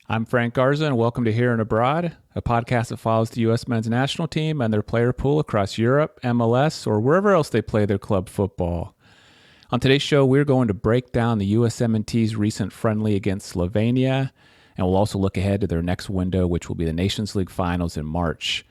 I'm Frank Garza, and welcome to Here and Abroad, a podcast that follows the U.S. men's national team and their player pool across Europe, MLS, or wherever else they play their club football. On today's show, we're going to break down the USMNT's recent friendly against Slovenia, and we'll also look ahead to their next window, which will be the Nations League Finals in March.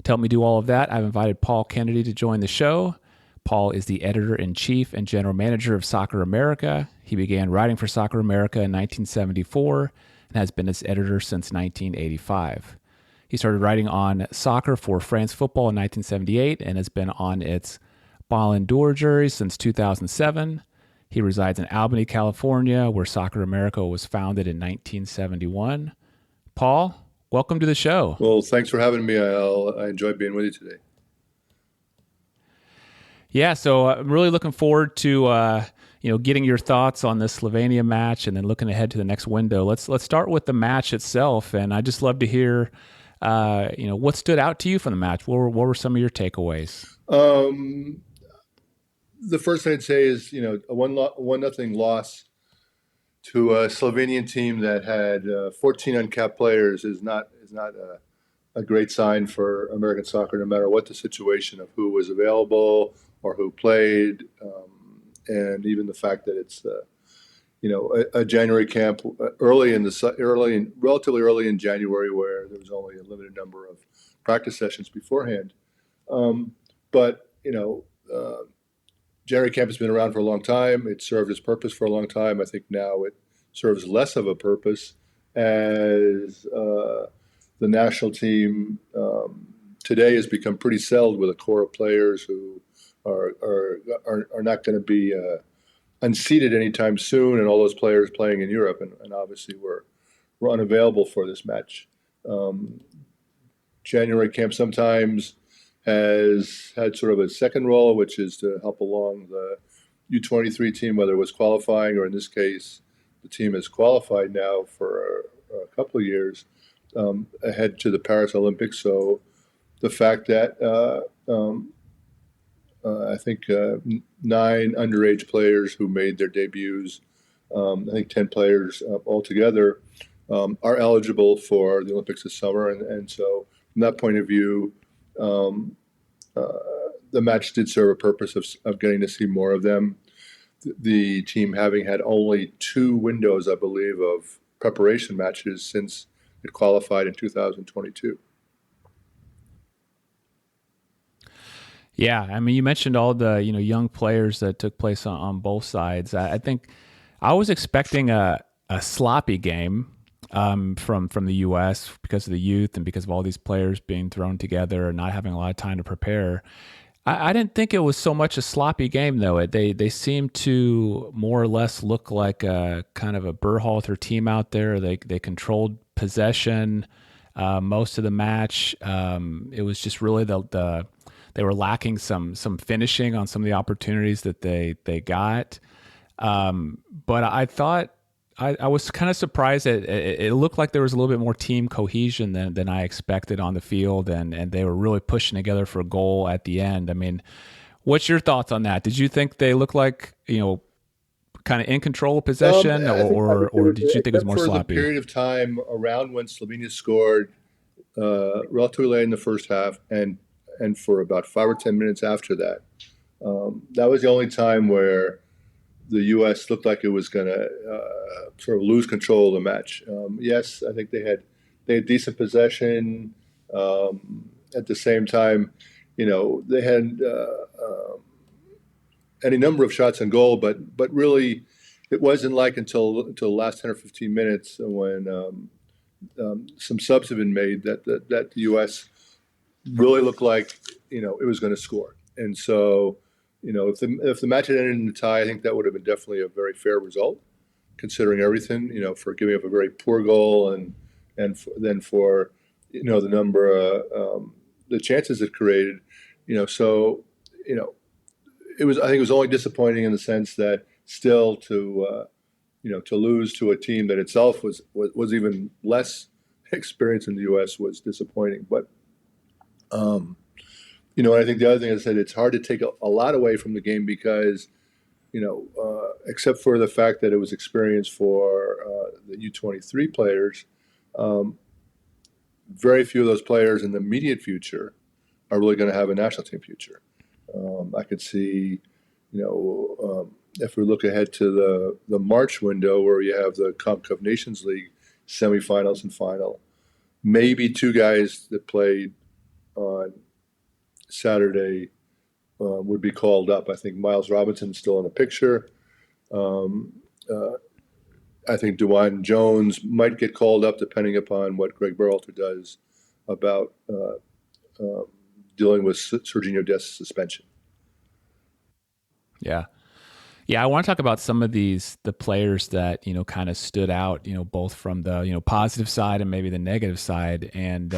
To help me do all of that, I've invited Paul Kennedy to join the show. Paul is the editor-in-chief and general manager of Soccer America. He began writing for Soccer America in 1974 and has been its editor since 1985. He started writing on soccer for France Football in 1978 and has been on its Ballon d'Or jury since 2007. He resides in Albany, California, where Soccer America was founded in 1971. Paul, welcome to the show. Well, thanks for having me. I enjoyed being with you today. Yeah, so I'm really looking forward to getting your thoughts on this Slovenia match, and then looking ahead to the next window. Let's start with the match itself, and I'd just love to hear what stood out to you from the match. What were some of your takeaways? The first thing I'd say is a 1-0 loss to a Slovenian team that had 14 uncapped players is not a great sign for American soccer, no matter what the situation of who was available or who played, and even the fact that it's a January camp relatively early in January, where there was only a limited number of practice sessions beforehand. But January camp has been around for a long time. It served its purpose for a long time. I think now it serves less of a purpose, as the national team today has become pretty settled with a core of players who are not going to be unseated anytime soon, and all those players playing in Europe, and obviously were unavailable for this match. January camp sometimes has had sort of a second role, which is to help along the U23 team, whether it was qualifying or, in this case, the team has qualified now for a couple of years ahead to the Paris Olympics. So the fact that I think 9 underage players who made their debuts, I think 10 players altogether, are eligible for the Olympics this summer. And so from that point of view, the match did serve a purpose of getting to see more of them. The team having had only 2 windows, I believe, of preparation matches since it qualified in 2022. Yeah, I mean, you mentioned all the young players that took place on both sides. I think I was expecting a sloppy game from the U.S. because of the youth and because of all these players being thrown together and not having a lot of time to prepare. I didn't think it was so much a sloppy game, though. They seemed to more or less look like a kind of a Berhalter team out there. They controlled possession most of the match. It was just really they were lacking some finishing on some of the opportunities that they got. But I thought I was kind of surprised that it looked like there was a little bit more team cohesion than I expected on the field, and they were really pushing together for a goal at the end. I mean, what's your thoughts on that? Did you think they looked like, kind of in control of possession, or did you think it was more for the sloppy? period of time around when Slovenia scored relatively late in the first half, and for about 5 or 10 minutes after that. That was the only time where the U.S. looked like it was going to sort of lose control of the match. Yes, I think they had decent possession. At the same time, they had any number of shots on goal, but really, it wasn't like until the last 10 or 15 minutes when some subs have been made that the U.S. really looked like it was going to score. And so if the match had ended in a tie, I think that would have been definitely a very fair result, considering everything. For giving up a very poor goal and then for the number the chances it created. So it was. I think it was only disappointing in the sense that still to lose to a team that itself was even less experienced in the U.S. was disappointing. But I think the other thing is that it's hard to take a lot away from the game because, except for the fact that it was experience for the U23 players, Very few of those players in the immediate future are really going to have a national team future. I could see, if we look ahead to the March window where you have the CONCACAF Nations League semifinals and final, maybe two guys that played on Saturday would be called up. I think Miles Robinson's still in the picture. Um, uh, I think DeJuan Jones might get called up depending upon what Greg Berhalter does about dealing with Sergiño Dest's suspension. Yeah. Yeah, I want to talk about some of the players that kind of stood out, both from the positive side and maybe the negative side. And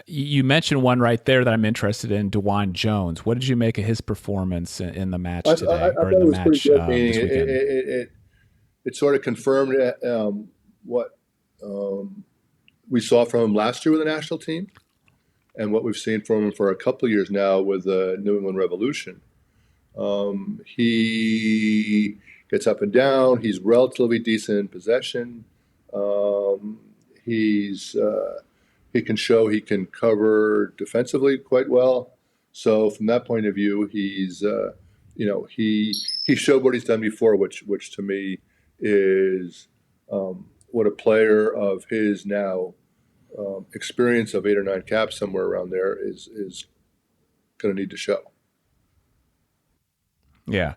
you mentioned one right there that I'm interested in, DeJuan Jones. What did you make of his performance in the match I today, or thought in it the was pretty match good. Meaning this weekend? it sort of confirmed what we saw from him last year with the national team, and what we've seen from him for a couple of years now with the New England Revolution. He gets up and down. He's relatively decent in possession. Um, he can show he can cover defensively quite well. So from that point of view, he showed what he's done before, which to me is what a player of his now experience of 8 or 9 caps somewhere around there is going to need to show. Yeah.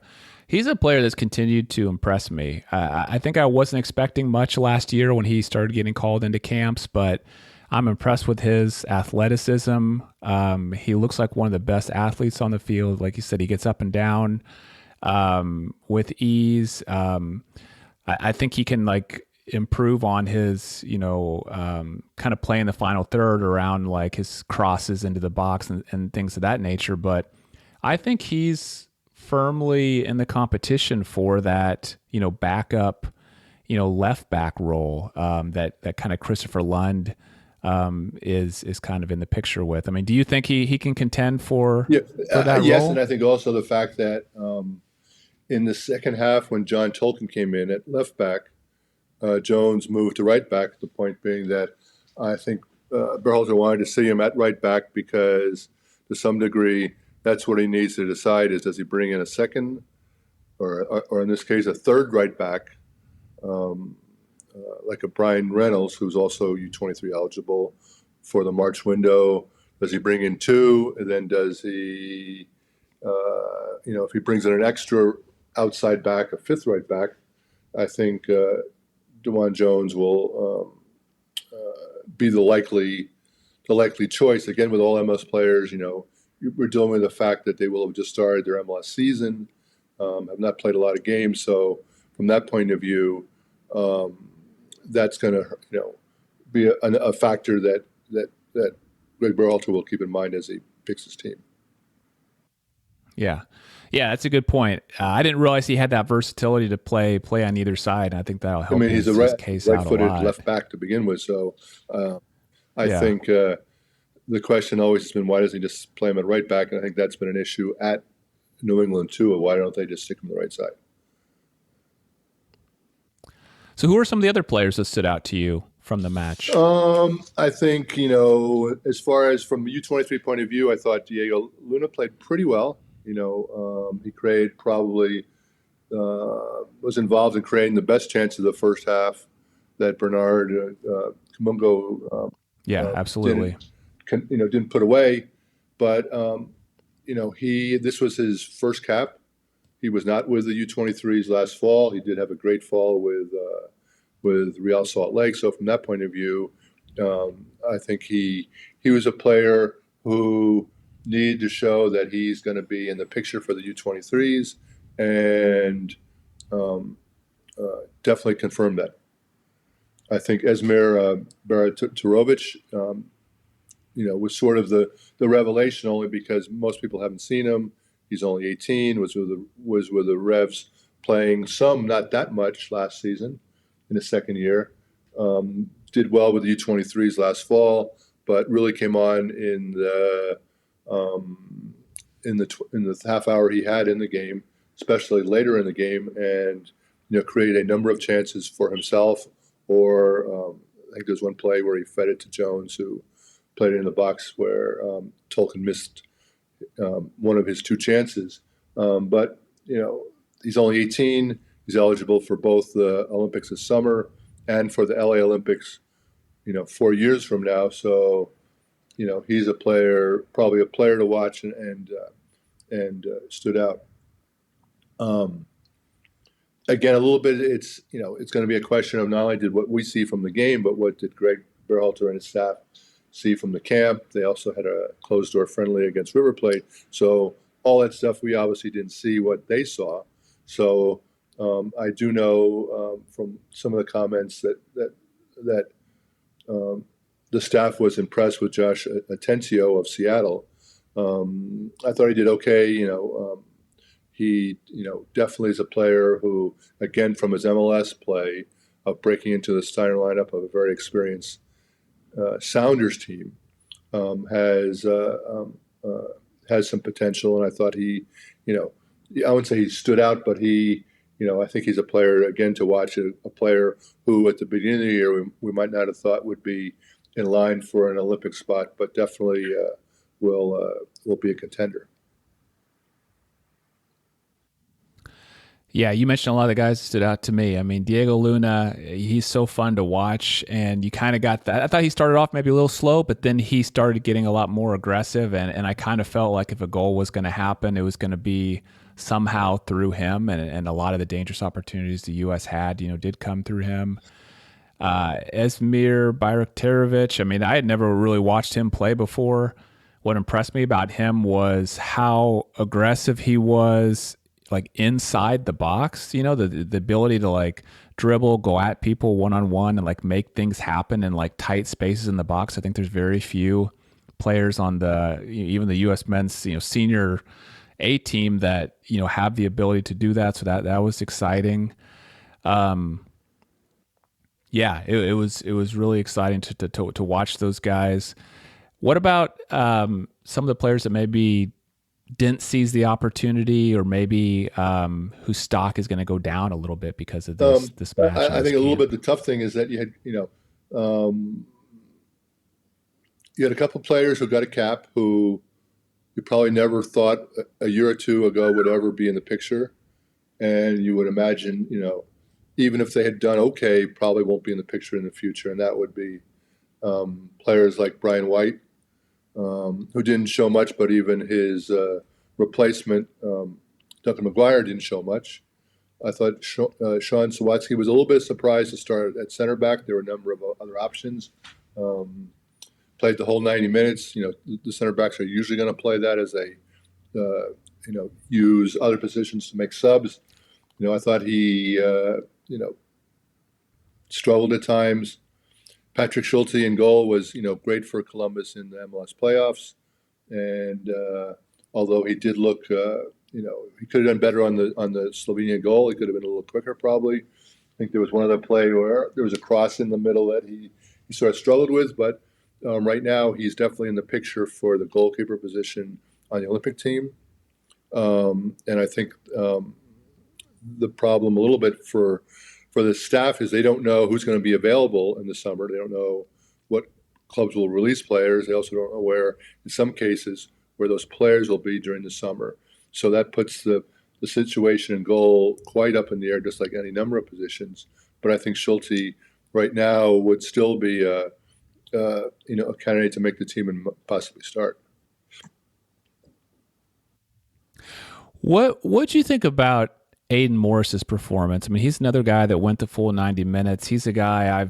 He's a player that's continued to impress me. I think I wasn't expecting much last year when he started getting called into camps, but I'm impressed with his athleticism. He looks like one of the best athletes on the field. Like you said, he gets up and down with ease. I think he can like improve on his, kind of playing the final third around like his crosses into the box and things of that nature. But I think he's firmly in the competition for that, backup, left back role that kind of Christopher Lund is kind of in the picture with. I mean, do you think he can contend for Yeah, that yes, and role? I think also the fact that in the second half, when John Tolkin came in at left back, Jones moved to right back. The point being that I think Berhalter wanted to see him at right back because, to some degree, that's what he needs to decide: is does he bring in a second, or in this case, a third right back, um, like a Brian Reynolds, who's also U23 eligible for the March window? Does he bring in two, and then does he, if he brings in an extra outside back, a fifth right back, I think DeJuan Jones will be the likely choice. Again, with all MLS players, we're dealing with the fact that they will have just started their MLS season, have not played a lot of games. So from that point of view, that's going to be a factor that Greg Berhalter will keep in mind as he picks his team. Yeah. Yeah, that's a good point. I didn't realize he had that versatility to play on either side. And I think that'll I help mean, he's a his case out a right-footed lot. left back to begin with, so I Yeah. think the question always has been why doesn't he just play him at right back? And I think that's been an issue at New England too. Of why don't they just stick him on the right side? So who are some of the other players that stood out to you from the match? I think as far as from the U23 point of view, I thought Diego Luna played pretty well. He created probably was involved in creating the best chance of the first half that Bernard Kamungo Yeah, absolutely. didn't put away. But he this was his first cap. He was not with the U23s last fall. He did have a great fall with Real Salt Lake. So from that point of view, I think he was a player who needed to show that he's going to be in the picture for the U23s, and definitely confirmed that. I think Esmir Baraturovic, was sort of the revelation only because most people haven't seen him. He's only 18. Was with the Revs playing some, not that much last season in his second year. Did well with the U23s last fall, but really came on in the half hour he had in the game, especially later in the game, and created a number of chances for himself or I think there's one play where he fed it to Jones, who played it in the box where Tolkien missed one of his two chances. But he's only 18. He's eligible for both the Olympics this summer and for the LA Olympics, 4 years from now. So, he's a player, probably a player to watch, and stood out. Um, Again, a little bit. It's going to be a question of not only did what we see from the game, but what did Greg Berhalter and his staff see from the camp. They also had a closed door friendly against River Plate, so all that stuff we obviously didn't see what they saw. So I do know from some of the comments that the staff was impressed with Josh Atencio of Seattle. I thought he did okay. He, definitely is a player who, again, from his MLS play of breaking into the Steiner lineup of a very experienced Sounders team, has some potential. And I thought he, I wouldn't say he stood out, but he, I think he's a player, again, to watch, a player who at the beginning of the year we might not have thought would be in line for an Olympic spot, but definitely will be a contender. Yeah, you mentioned a lot of the guys that stood out to me. I mean, Diego Luna, he's so fun to watch, and you kind of got that. I thought he started off maybe a little slow, but then he started getting a lot more aggressive, and I kind of felt like if a goal was going to happen, it was going to be somehow through him, and a lot of the dangerous opportunities the U.S. had, did come through him. Esmir Bayraktarovic, I mean, I had never really watched him play before. What impressed me about him was how aggressive he was, like inside the box, the ability to like dribble, go at people one on one, and like make things happen in like tight spaces in the box. I think there's very few players on even the U.S. men's senior A team that have the ability to do that. So that was exciting. Yeah, it was really exciting to watch those guys. What about some of the players that maybe didn't seize the opportunity, or maybe whose stock is going to go down a little bit because of this match? I think a little bit the tough thing is that you had a couple players who got a cap who you probably never thought a year or two ago would ever be in the picture, and you would imagine even if they had done okay, probably won't be in the picture in the future, and that would be players like Brian White, who didn't show much, but even his replacement, Duncan McGuire, didn't show much. I thought Sean Sawatsky was a little bit surprised to start at center back. There were a number of other options. Played the whole 90 minutes. The center backs are usually going to play that as they, use other positions to make subs. I thought he, struggled at times. Patrick Schulte in goal was, great for Columbus in the MLS playoffs, and although he did look, he could have done better on the Slovenia goal. He could have been a little quicker, probably. I think there was one other play where there was a cross in the middle that he sort of struggled with, but right now he's definitely in the picture for the goalkeeper position on the Olympic team, and I think the problem a little bit for the staff is they don't know who's going to be available in the summer. They don't know what clubs will release players. They also don't know where, in some cases, where those players will be during the summer. So that puts the situation in goal quite up in the air, just like any number of positions. But I think Schulte right now would still be a candidate to make the team and possibly start. What do you think about Aiden Morris's performance? I mean, he's another guy that went the full 90 minutes. He's a guy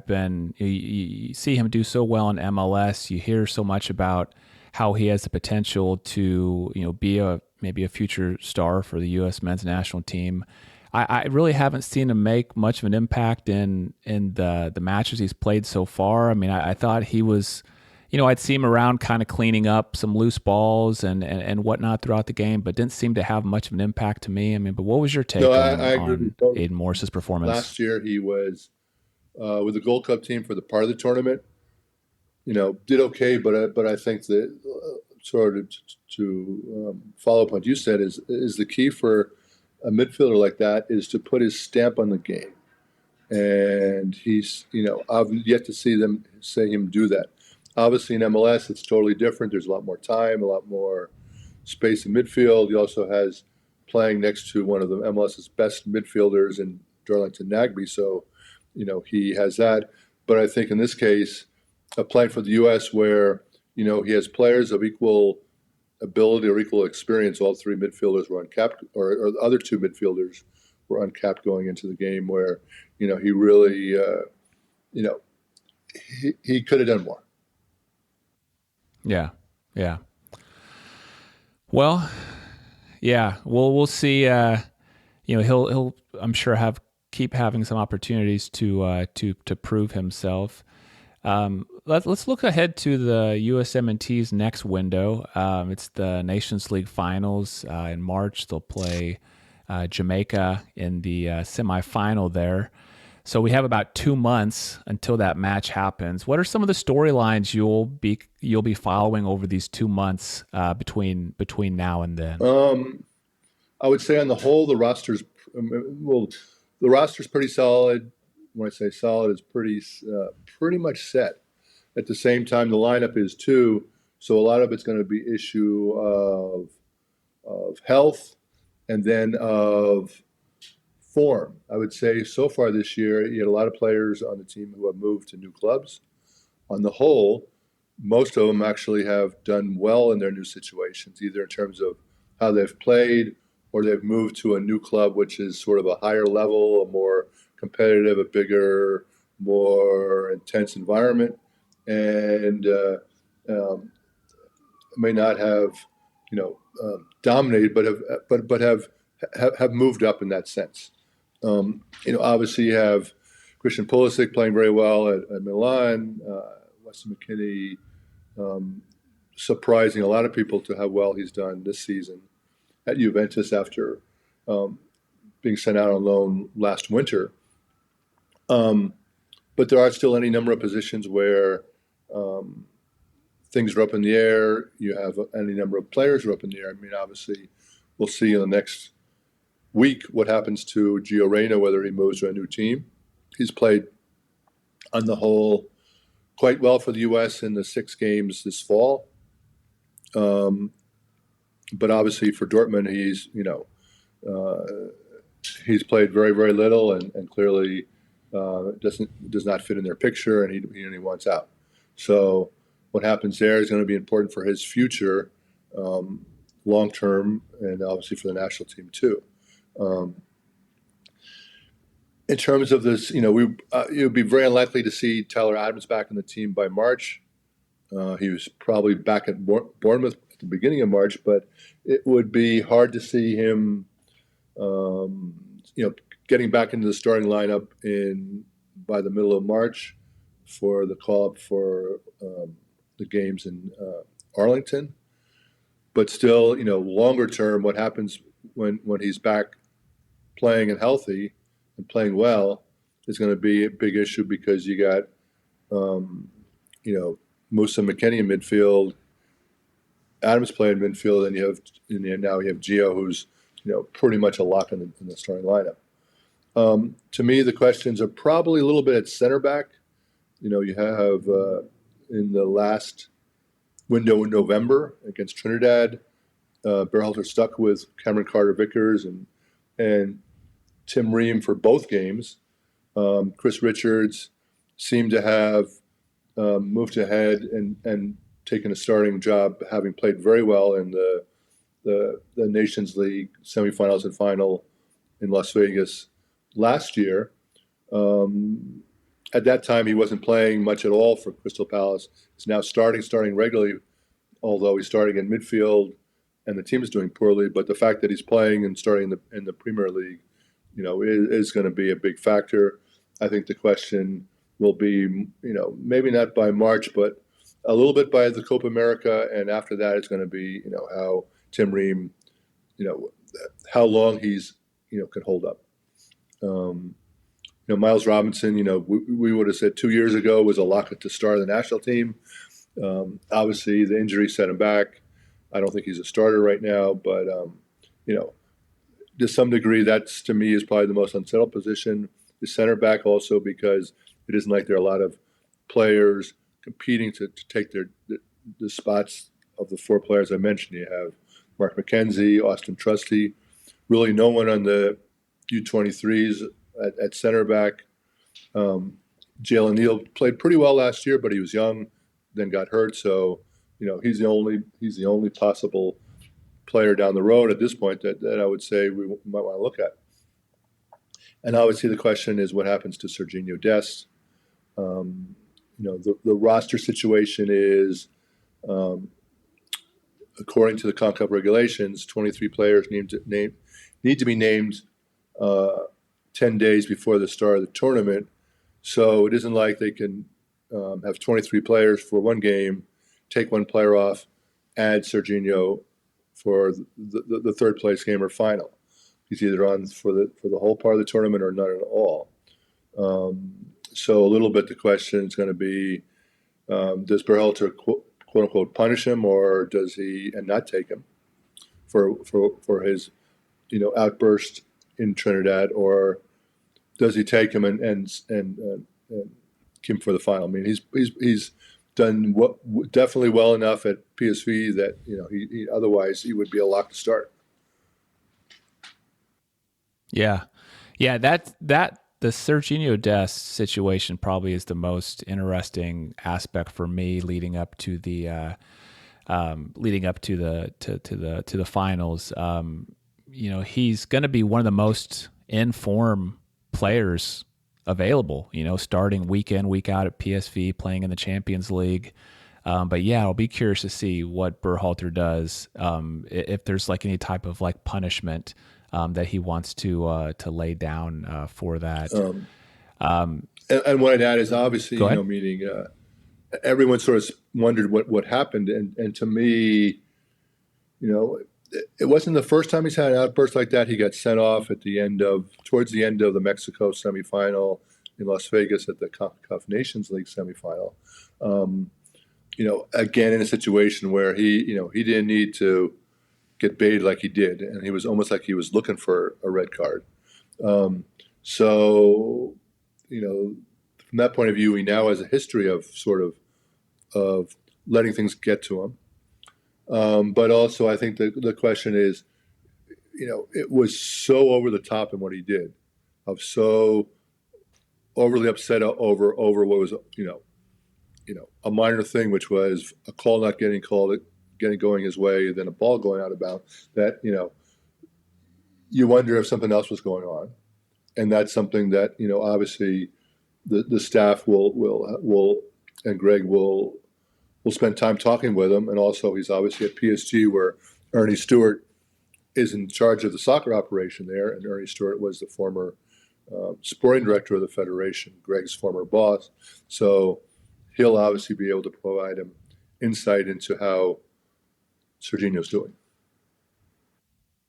you see him do so well in MLS. You hear so much about how he has the potential to, be maybe a future star for the U.S. men's national team. I really haven't seen him make much of an impact in the matches he's played so far. I mean, I thought he was, I'd see him around kind of cleaning up some loose balls and whatnot throughout the game, but didn't seem to have much of an impact to me. I mean, but what was your take I agree on with Aiden Morris's performance? Last year he was with the Gold Cup team for the part of the tournament. Did okay, but I think that sort of to follow up what you said is the key for a midfielder like that is to put his stamp on the game. and he's, I've yet to see them say him do that. Obviously, in MLS, it's totally different. There's a lot more time, a lot more space in midfield. He also has playing next to one of the MLS's best midfielders in Darlington Nagbe, so he has that. But I think in this case, playing for the U.S., where he has players of equal ability or equal experience. All three midfielders were uncapped, or the other two midfielders were uncapped going into the game. Where he really, you know, he could have done more. Yeah. Yeah. Well, yeah. We'll see. He'll I'm sure keep having some opportunities to prove himself. Let's look ahead to the USMNT's next window. It's the Nations League Finals in March. They'll play Jamaica in the semifinal there. So we have about 2 months until that match happens. What are some of the storylines you'll be following over these 2 months between now and then? I would say on the whole, well, the roster's pretty solid. When I say solid, it's pretty much set. At the same time, the lineup is too. So a lot of it's going to be issue of health, and then of form. I would say so far this year, you had a lot of players on the team who have moved to new clubs. On the whole, most of them actually have done well in their new situations, either in terms of how they've played or they've moved to a new club, which is sort of a higher level, a more competitive, a bigger, more intense environment, and may not have, dominated, but have moved up in that sense. Obviously you have Christian Pulisic playing very well at Milan, Weston McKennie surprising a lot of people to how well he's done this season at Juventus after being sent out on loan last winter. But there are still any number of positions where things are up in the air. You have any number of players are up in the air. I mean, obviously, we'll see in the next week what happens to Gio Reyna, whether he moves to a new team. He's played, on the whole, quite well for the U.S. in the 6 games this fall. But obviously for Dortmund, he's played very, very little, and clearly does not fit in their picture, and he wants out. So what happens there is going to be important for his future, long term, and obviously for the national team too. In terms of this, it would be very unlikely to see Tyler Adams back in the team by March. He was probably back at Bournemouth at the beginning of March, but it would be hard to see him, getting back into the starting lineup by the middle of March for the call-up for the games in Arlington. But still, longer term, what happens when he's back playing and healthy and playing well is going to be a big issue, because you got, Musa McKennie in midfield, Adams playing midfield, and now you have Gio, who's pretty much a lock in the starting lineup. To me, the questions are probably a little bit at center back. You have in the last window in November against Trinidad, Berhalter stuck with Cameron Carter-Vickers and Tim Ream for both games. Chris Richards seemed to have moved ahead and taken a starting job, having played very well in the Nations League semifinals and final in Las Vegas last year. At that time, he wasn't playing much at all for Crystal Palace. He's now starting regularly, although he's starting in midfield, and the team is doing poorly. But the fact that he's playing and starting in the Premier League, is going to be a big factor. I think the question will be, maybe not by March, but a little bit by the Copa America, and after that, it's going to be, how Tim Ream, how long he's, can hold up. Miles Robinson, we would have said 2 years ago was a lock to start the national team. Obviously, the injury set him back. I don't think he's a starter right now, but to some degree, that's, to me, is probably the most unsettled position. the center back also because it isn't like there are a lot of players competing to take the spots of the four players I mentioned. You have Mark McKenzie, Austin Trusty, really no one on the U23s at center back. Jalen Neal played pretty well last year, but he was young, then got hurt. So, he's the only possible player down the road at this point that I would say we might want to look at. And obviously, the question is what happens to Serginho Dest. The roster situation is, according to the CONCACAF regulations, 23 players need to be named 10 days before the start of the tournament. So it isn't like they can have 23 players for one game, take one player off, add Serginho for the third place game or final. He's either on for the whole part of the tournament or not at all. So a little bit the question is going to be, does Berhalter quote unquote punish him, or does he and not take him for his outburst in Trinidad, or does he take him and keep him for the final? I mean, he's done definitely well enough at PSV that he otherwise he would be a lock to start. Yeah, that the Serginho Dest situation probably is the most interesting aspect for me leading up to the to the finals. He's going to be one of the most in form players available. Starting week in week out at PSV, playing in the Champions League. But yeah, I'll be curious to see what Berhalter does, if there's like any type of like punishment that he wants to lay down for that. And what I'd add is obviously, Go ahead. meaning everyone sort of wondered what happened, and to me, it wasn't the first time he's had an outburst like that. He got sent off towards the end of the Mexico semifinal in Las Vegas at the CONCACAF Nations League semifinal. Again in a situation where he didn't need to get baited like he did, and he was almost like he was looking for a red card. So, from that point of view, he now has a history of of letting things get to him. But also, I think the question is, it was so over the top in what he did, of so overly upset over what was a minor thing, which was a call not getting called, getting going his way, then a ball going out of bounds. That you wonder if something else was going on, and that's something that obviously the staff will and Greg will spend time talking with him, and also he's obviously at PSG where Ernie Stewart is in charge of the soccer operation there, and Ernie Stewart was the former sporting director of the federation, Greg's former boss. So he'll obviously be able to provide him insight into how Serginho's doing.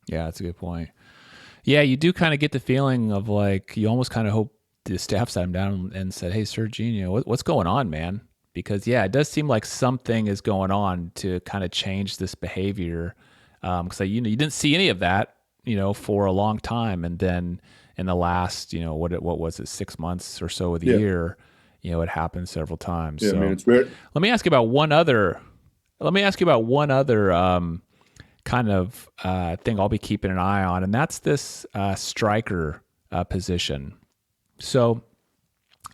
Yeah, that's a good point. Yeah, you do kind of get the feeling of like you almost kind of hope the staff sat him down and said, "Hey, Serginho, what's going on, man?" Because yeah, it does seem like something is going on to kind of change this behavior. Because you didn't see any of that, for a long time, and then in the last, what was it, 6 months or so of the Yeah. year, it happened several times. Yeah, So I mean, it's weird. let me ask you about one other. Let me ask you about one other kind of thing I'll be keeping an eye on, and that's this striker position. So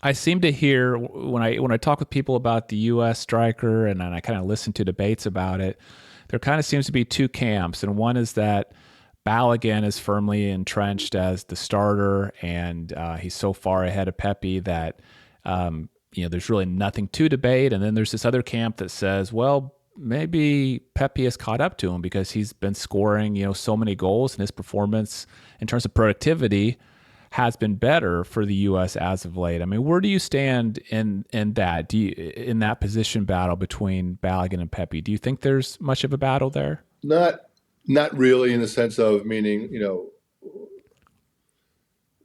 I seem to hear when I talk with people about the U.S. striker, and then I kind of listen to debates about it. There kind of seems to be two camps, and one is that Balogun is firmly entrenched as the starter, and he's so far ahead of Pepe that there's really nothing to debate. And then there's this other camp that says, well, maybe Pepe has caught up to him because he's been scoring, so many goals, and his performance in terms of productivity has been better for the U.S. as of late. I mean, where do you stand in that? In that position battle between Balogun and Pepe? Do you think there's much of a battle there? Not really, in the sense of meaning,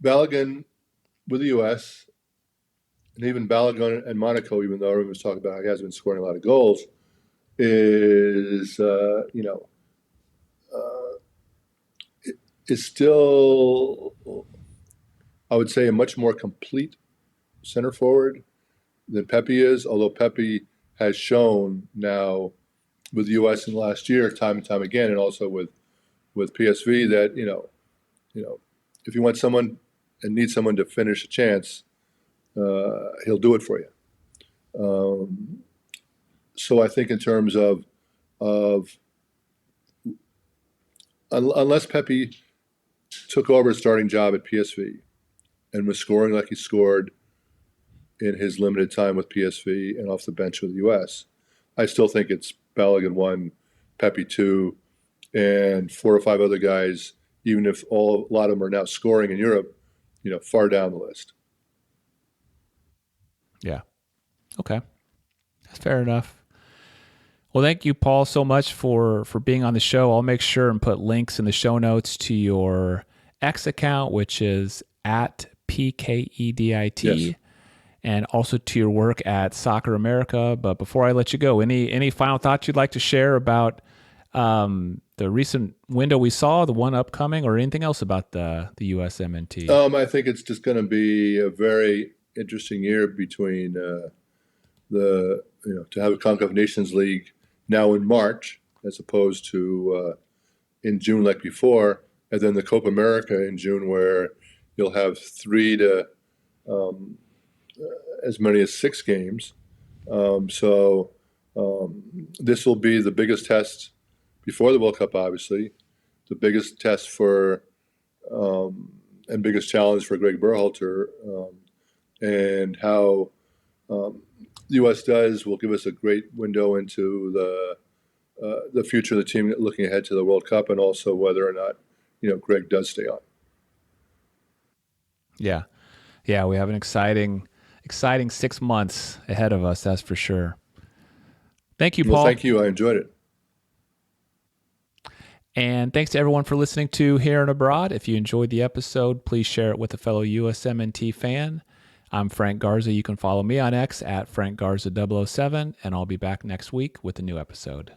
Balogun with the U.S. and even Balogun and Monaco, even though everyone was talking about how he hasn't been scoring a lot of goals, is is still I would say, a much more complete center forward than Pepe is, although Pepe has shown now with the U.S. in the last year, time and time again, and also with PSV, that if you want someone and need someone to finish a chance, he'll do it for you. So I think in terms of unless Pepe took over a starting job at PSV and was scoring like he scored in his limited time with PSV and off the bench with the U.S., I still think it's Balogun 1, Pepe 2, and 4 or 5 other guys, even if a lot of them are now scoring in Europe, far down the list. Yeah. Okay. That's fair enough. Well, thank you, Paul, so much for being on the show. I'll make sure and put links in the show notes to your X account, which is at PKEDIT, Yes. and also to your work at Soccer America. But before I let you go, any final thoughts you'd like to share about the recent window we saw, the one upcoming, or anything else about the USMNT? I think it's just going to be a very interesting year between to have a CONCACAF Nations League now in March as opposed to in June like before, and then the Copa America in June, where you'll have 3 to as many as 6 games. So this will be the biggest test before the World Cup, obviously, the biggest test for and biggest challenge for Greg Berhalter, and how the U.S. does will give us a great window into the future of the team looking ahead to the World Cup, and also whether or not Greg does stay on. Yeah, we have an exciting 6 months ahead of us. That's for sure. Thank you, Paul. Well, thank you. I enjoyed it. And thanks to everyone for listening to Here and Abroad. If you enjoyed the episode, please share it with a fellow USMNT fan. I'm Frank Garza. You can follow me on X at FrankGarza007, and I'll be back next week with a new episode.